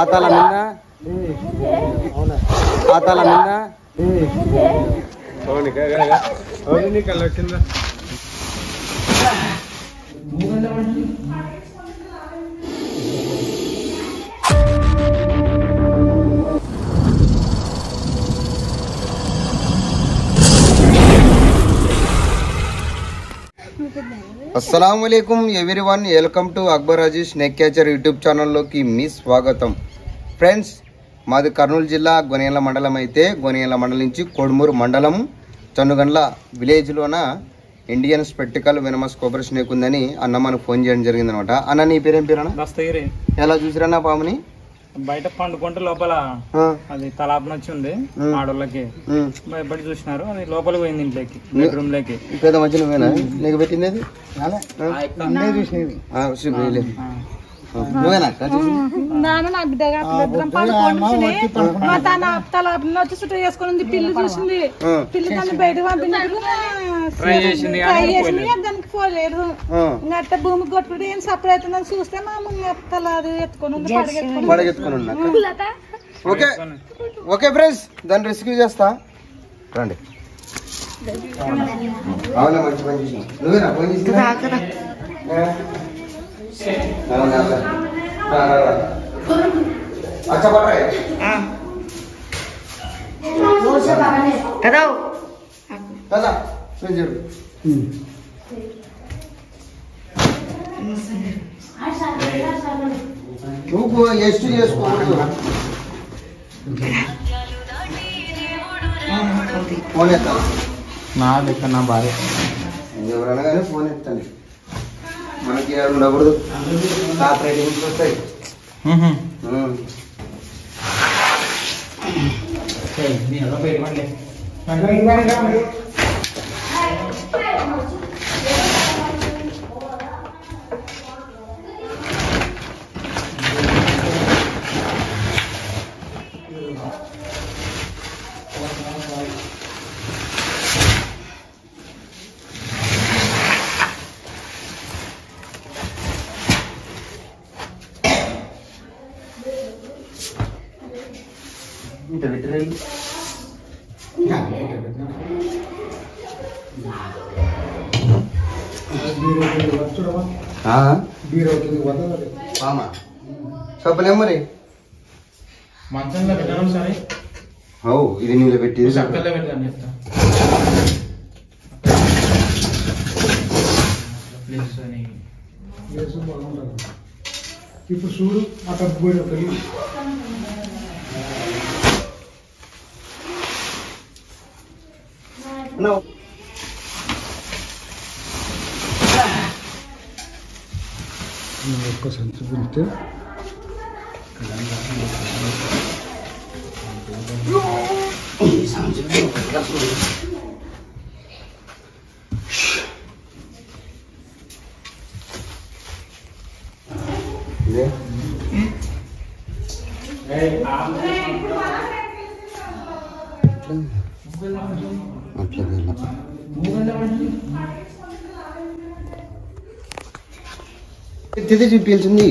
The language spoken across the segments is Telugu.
ఆతాల మిన్న ఆతాల మిన్న अस्सलाम वालेकुम everyone welcome to Akbar Aziz snake catcher YouTube ఛానల్లోకి మీ స్వాగతం ఫ్రెండ్స్ మాది కర్నూలు జిల్లా గొనేల మండలం అయితే గొనేల మండలం నుంచి కొడుమూరు మండలం చన్నుగండ్ల విలేజ్ లోన Indian spectacled venomous cobra snake ఉందని అన్న మనకు ఫోన్ చేయడం జరిగిందన్నమాట. అన్న నీ పేరేం పేరు అన్న? దస్తగిరి. ఎలా చూసిరన్న పాముని? బయట పండుకుంటే లోపల అది తలాపన వచ్చి ఉంది ఆడోళ్ళకి బయట చూసినారు, అది లోపలికి పోయింది ఇంట్లోకి బెడ్రూమ్ లోకి. పెద్ద మధ్య నువ్వేనా నీకు పెట్టింది? నువ్వేనా వచ్చి చుట్టూ చేసుకుని పిల్లి చూసింది, పిల్లి దాన్ని బయట పంపినప్పుడు దానికి పోలేదు. అట్ట భూమికి కొట్టుకుంటే ఏం సపరేట్ అవుతుందని చూస్తే మా తల అది ఎత్తుకొని పడగెత్తుకుని. ఓకే ఓకే ఫ్రెండ్స్, దాన్ని రెస్క్యూ చేస్తా రండి. అవునా మంచి పని చేసిన. నువ్వేనా ఫోన్ చేసిన? अच्छा पड़ रहा है कदा कदा जरूर నువ్వు ಎಷ್ಟು చేసుకోవచ్చు ఫోన్ ఎత్తా నా దగ్గర నా భార్య ఎవరైనా కానీ ఫోన్ ఎత్తండి. మనకి ఉండకూడదు, టాప్ రేటింగ్స్ వస్తాయి. చెప్పలే మరి మంచంలో పెట్టడం సరే. ఇది నీళ్ళు పెట్టి ఇప్పుడు చూడు అక్కడ పోయి ఒక్క సంచి పిలితే చూపించింది.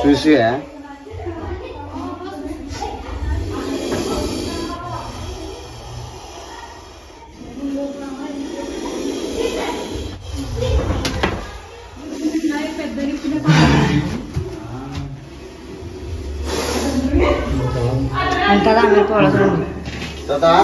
చూసి Tata.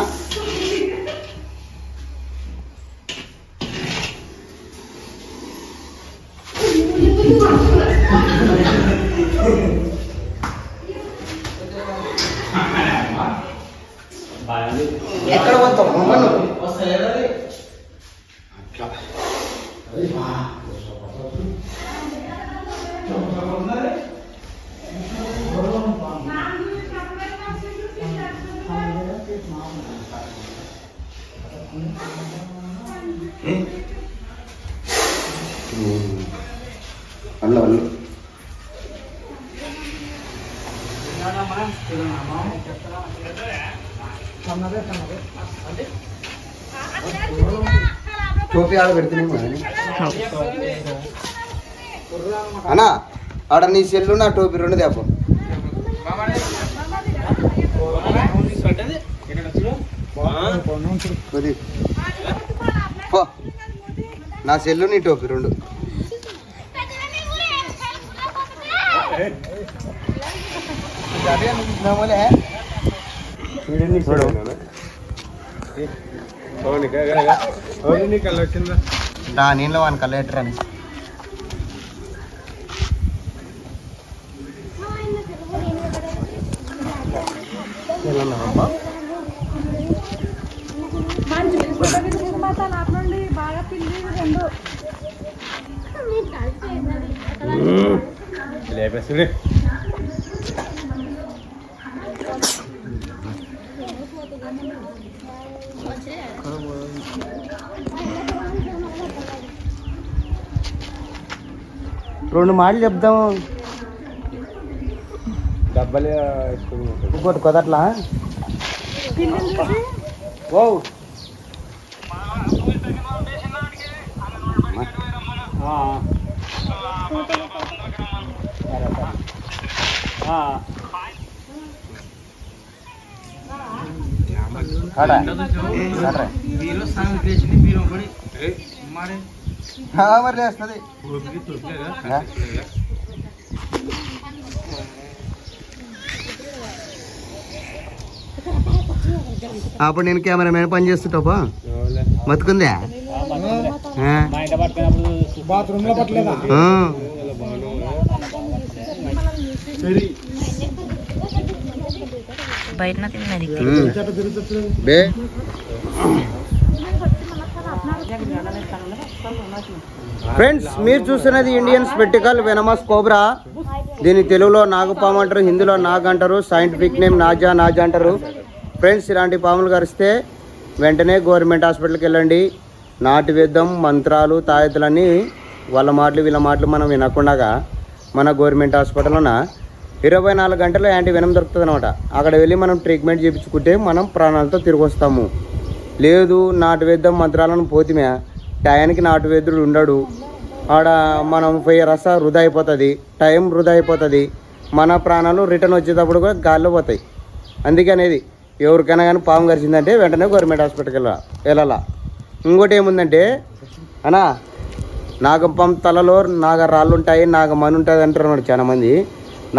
ఎక్కడ పోతావు మమ్మల్ని అల్లు అల్లు టోపీ ఆడ పెడుతున్నాయి అన్నా ఆడ నీ సెల్లు నా టోపీ రెండు దేపో నా సెల్లు నీ టోపీ రెండు నీళ్ళు వాని కలెక్టర్ అని బాగా పిల్లి రెండు రెండు మాటలు చెప్దాము డబ్బలే ఇంకోటి కుదట్లా ఓ మరి లేస్తుంది అప్పుడు నేను కెమెరామెన్ పని చేస్తుంటాపా బతుకుందా బాత్రూమ్ లో పట్టలేదా ఫ్రెండ్స్ మీరు చూస్తున్నది ఇండియన్ స్పెక్టికల్ వెనమస్ కోబ్రా. దీని తెలుగులో నాగపాము అంటారు, హిందీలో నాగ్ అంటారు, సైంటిఫిక్ నేమ్ నాజా అంటారు. ఫ్రెండ్స్ ఇలాంటి పాములు కరిస్తే వెంటనే గవర్నమెంట్ హాస్పిటల్కి వెళ్ళండి. నాటు వేద్దాం మంత్రాలు తాయెత్తులన్నీ వాళ్ళ మాటలు వీళ్ళ మాటలు మనం వినకుండా మన గవర్నమెంట్ హాస్పిటల్లోన 24 గంటలు యాంటీ వెనం దొరుకుతుంది అనమాట. అక్కడ వెళ్ళి మనం ట్రీట్మెంట్ చేయించుకుంటే మనం ప్రాణాలతో తిరిగి వస్తాము. లేదు నాటు వేద్దాం మంత్రాలను పోతిమే టయానికి నాటు వేద్దుడు ఉండడు, ఆడ మనం పోయే రస వృధా అయిపోతుంది, టైం వృధా అయిపోతుంది, మన ప్రాణాలు రిటర్న్ వచ్చేటప్పుడు కూడా గాల్లో పోతాయి. అందుకే అనేది ఎవరికైనా కానీ పాము కరిచిందంటే వెంటనే గవర్నమెంట్ హాస్పిటల్కి వెళ్ళాలా. ఇంకోటి ఏముందంటే అన్నా నాగపాము తలలో నాగరాళ్ళు ఉంటాయి, నాగమని ఉంటుంది అంటారు అన్నమాట చాలామంది.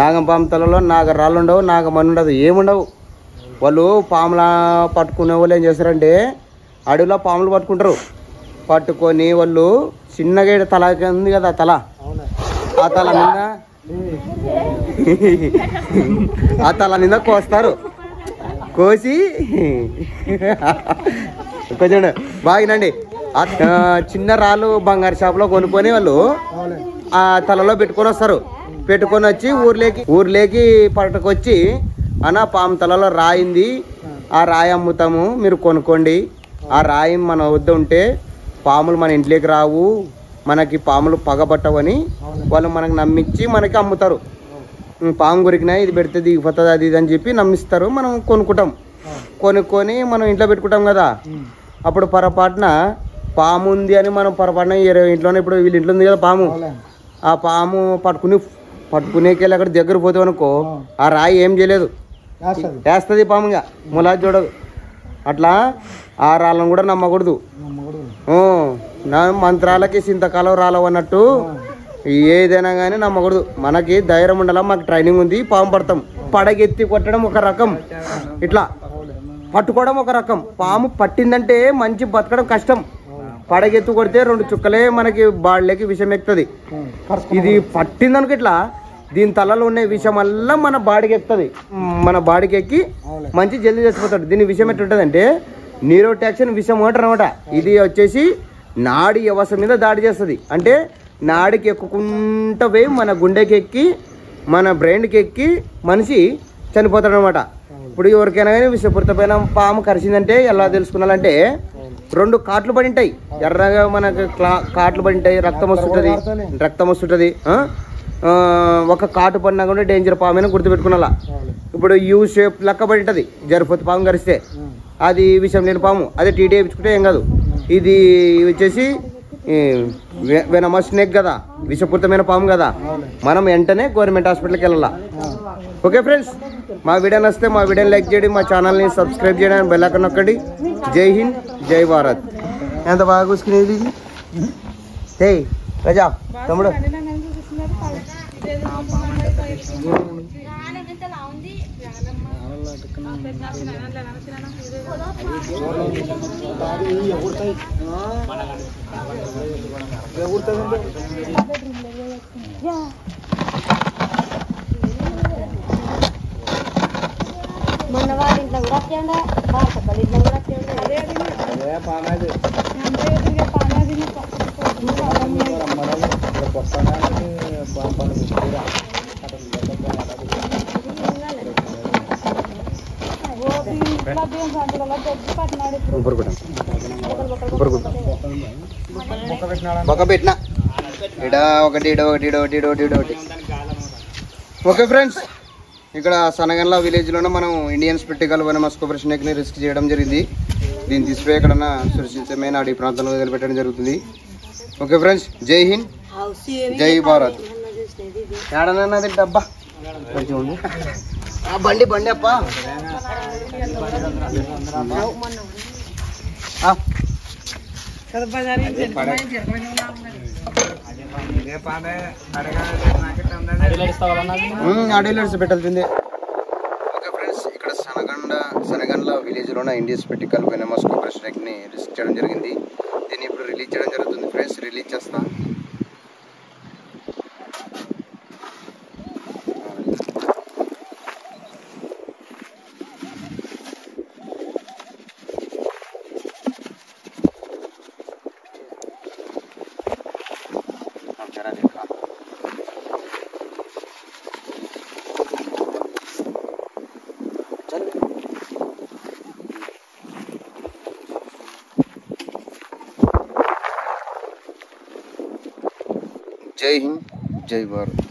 నాగపాము తలలో నాగరాళ్ళు ఉండవు, నాగమని ఉండదు, ఏముండవు. వాళ్ళు పాముల పట్టుకునే వాళ్ళు ఏం చేస్తారంటే అడవిలో పాములు పట్టుకొని వాళ్ళు చిన్నగా తల ఉంది కదా తల, ఆ తల మీద కోస్తారు. కోసి కొంచెం బాగినండి చిన్న రాళ్ళు బంగారు షాప్లో కొనుక్కొని వాళ్ళు ఆ తలలో పెట్టుకొని వస్తారు. పెట్టుకొని వచ్చి ఊర్లోకి పట్టుకొచ్చి అన్న పాము తలలో రాయింది, ఆ రాయి అమ్ముతాము మీరు కొనుక్కోండి, ఆ రాయి మన వద్ద ఉంటే పాములు మన ఇంట్లోకి రావు, మనకి పాములు పగబట్టవని వాళ్ళు మనకు నమ్మించి మనకి అమ్ముతారు. పాము కొరికినా ఇది పెడితే దిగిపోతుంది అది ఇది అని చెప్పి నమ్మిస్తారు. మనం కొనుక్కుంటాం, కొనుక్కొని మనం ఇంట్లో పెట్టుకుంటాం కదా. అప్పుడు పొరపాటున పాము ఉంది అని మనం పొరపాటున ఇంట్లోనే ఇప్పుడు వీళ్ళ ఇంట్లో ఉంది కదా పాము, ఆ పాము పట్టుకునేకెళ్ళి అక్కడ దగ్గర పోతాం అనుకో ఆ రాయి ఏం చేయలేదు, వేస్తుంది పాముగా ములా చూడదు. అట్లా ఆ రాళ్ళను కూడా నమ్మకూడదు. నా మంత్రాలకి సింతకాలం రాలవు అన్నట్టు ఏదైనా కానీ నమ్మకూడదు. మనకి ధైర్యం ఉండాలా, మాకు ట్రైనింగ్ ఉంది. పాము పడతాం, పడగెత్తి కొట్టడం ఒక రకం, ఇట్లా పట్టుకోవడం ఒక రకం. పాము పట్టిందంటే మంచి బతకడం కష్టం. పడగెత్తి కొడితే 2 చుక్కలే మనకి బాడీలోకి విషం ఎక్కుతుంది. ఇది పట్టిందనుకో ఇట్లా దీని తలలో ఉండే విషం వల్ల మన బాడీకి ఎక్కుతుంది. మన బాడీకి ఎక్కి మంచి జల్దీ చచ్చిపోతాడు. దీని విషయం ఎట్లుంటుంది అంటే న్యూరోటాక్సిన్ విషం అంటారు అనమాట. ఇది వచ్చేసి నాడి వ్యవస్థ మీద దాడి చేస్తుంది. అంటే నాడికి ఎక్కుకుంటూ పోయి మన గుండెకి ఎక్కి మన బ్రెయిన్కి ఎక్కి మనిషి చనిపోతాడు అనమాట. ఇప్పుడు ఎవరికైనా కానీ విషపూరితమైన పాము కరిచిందంటే ఎలా తెలుసుకున్నాలంటే 2 కాట్లు పడి ఉంటాయి, ఎర్రగా మనకు కాట్లు పడి ఉంటాయి, రక్తం వస్తుంటది. ఒక కాటు పడినా కూడా డేంజర్ పాము అని గుర్తుపెట్టుకున్నా. ఇప్పుడు యూ షేప్ లెక్క పడి ఉంటుంది, జరిపోతే పాము కరిస్తే అది విషం లేని పాము, అదే టీటీ వేయించుకుంటే ఏం కాదు. ఇది వచ్చేసి వెనమస్ స్నేక్ కదా, విషపూరితమైన పాము కదా, మనం వెంటనే గవర్నమెంట్ హాస్పిటల్కి వెళ్ళాలా. ఓకే ఫ్రెండ్స్, మా వీడియో నచ్చితే మా వీడియోని లైక్ చేయండి, మా ఛానల్ని సబ్స్క్రైబ్ చేయడానికి బెల్ ఐకాన్ నొక్కండి. జై హింద్, జై భారత్. ఎంత బాగా కూసుకునేది హే రజా తమ్ముడు. మొన్న వాళ్ళ ఇంట్లో కూడా వచ్చేయండి, వాళ్ళ ఇంట్లో కూడా వచ్చేయండి. ఒక పెట్టిన ఇడ ఒకటి ఇడ ఒకటి ఇడ ఒకటి ఇడ ఒకటి ఇడ ఒకటి. ఓకే ఫ్రెండ్స్, ఇక్కడ సనగన్ల విలేజ్లోనే మనం ఇండియన్ స్పెక్టికల్ వెనమస్ కోబ్రా స్నేక్ని రిస్క్ చేయడం జరిగింది. దీన్ని తీసుకుపోయి ఎక్కడన్నా సురక్షితమైన అడవి ప్రాంతంలో వదిలిపెట్టడం జరుగుతుంది. ఓకే ఫ్రెండ్స్, జై హింద్, జై భారత్. ఏడనన్నది డబ్బా బండి బండి అప్ప అడవిలో పెట్టాల్సిందే. ఓకే ఫ్రెండ్స్, ఇక్కడ సనగండ్ల విలేజ్లోన ఇండియన్ స్పెక్టికల్ వెనమస్ కోబ్రా స్నేక్ని రిస్క్ చేయడం జరిగింది. దీన్ని ఇప్పుడు రిలీజ్ చేయడం జరుగుతుంది ఫ్రెండ్స్, రిలీజ్ చేస్తా. जय हिंद, जय भारत.